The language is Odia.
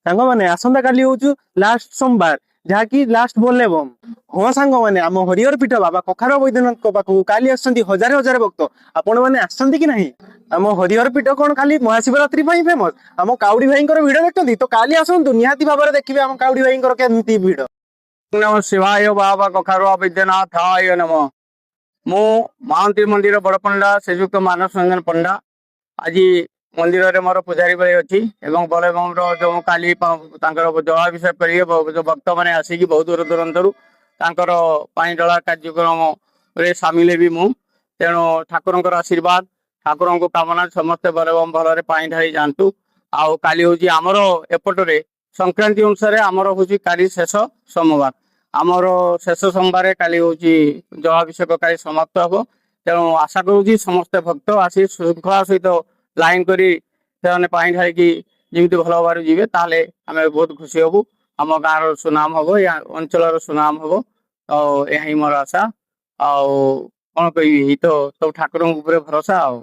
ସାଙ୍ଗମାନେ ଆସନ୍ତା କାଲି ହଉଛି ଲାଷ୍ଟ ସୋମବାର, ଯାହାକି ଲାଷ୍ଟ ବୋଲବମ୍। ହଁ ସାଙ୍ଗମାନେ, ଆମ ହରିହର ପୀଠ ବାବା କଖାର ବୈଦ୍ୟନାଥଙ୍କ ପାଖକୁ କାଲି ଆସୁଛନ୍ତି ହଜାର ହଜାର ଭକ୍ତ। ଆପଣ ମାନେ ଆସନ୍ତି କି ନାହିଁ? ଆମ ହରିହର ପୀଠ କଣ ଖାଲି ମହାଶିବରାତ୍ରି ପାଇଁ ଫେମସ? ଆମ କାଉଡି ଭାଇଙ୍କର ଭିଡ ଦେଖନ୍ତି ତ କାଲି ଆସନ୍ତୁ, ନିହାତି ଭାବରେ ଦେଖିବେ ଆମ କାଉଡି ଭାଇଙ୍କର କେମିତି ଭିଡ। ନମ ଶିବାୟ ବାବା କଖାରୁଆ ବୈଦ୍ୟନାଥାୟ ନମ। ମୁଁ ମହାନ୍ତି ମନ୍ଦିର ବଡପଣ୍ଡା ଶ୍ରୀଯୁକ୍ତ ମାନସ ରଞ୍ଜନ ପଣ୍ଡା ଆଜି ମନ୍ଦିରରେ ମୋର ପୂଜାରୀ ଭାଇ ଅଛି ଏବଂ ବଳଭଦ୍ର ଯେଉଁ କାଲି ତାଙ୍କର ଜଳାଭିଷେକ କରିବେ ଯେଉଁ ଭକ୍ତମାନେ ଆସିକି ବହୁତ ଦୂର ଦୂରାନ୍ତରୁ ତାଙ୍କର ପାଣି ଢଳା କାର୍ଯ୍ୟକ୍ରମରେ ସାମିଲ ହେବି ମୁଁ। ତେଣୁ ଠାକୁରଙ୍କର ଆଶୀର୍ବାଦ, ଠାକୁରଙ୍କ କାମନା ସମସ୍ତେ ଭଲରେ ପାଣି ଢାଳି ଯାଆନ୍ତୁ। ଆଉ କାଲି ହଉଛି ଆମର ଏପଟରେ ସଂକ୍ରାନ୍ତି ଅନୁସାରେ ଆମର ହଉଛି କାଲି ଶେଷ ସୋମବାର। ଆମର ଶେଷ ସୋମବାର କାଲି ହଉଛି ଜଳାଭିଷେକ କାଲି ସମାପ୍ତ ହବ। ତେଣୁ ଆଶା କରୁଛି ସମସ୍ତେ ଭକ୍ତ ଆସି ଶୃଙ୍ଖଳା ସହିତ ଲାଇନ କରି ସେମାନେ ପାଣି ଢାଳିକି ଯେମିତି ଭଲ ଭାବରେ ଯିବେ, ତାହେଲେ ଆମେ ବହୁତ ଖୁସି ହବୁ। ଆମ ଗାଁର ସୁନାମ ହବ, ଏ ଅଞ୍ଚଳର ସୁନାମ ହବ। ଆଉ ଏହା ହିଁ ମୋର ଆଶା। ଆଉ କଣ କହିବି, ଏଇ ତ ସବୁ ଠାକୁରଙ୍କ ଉପରେ ଭରସା ଆଉ।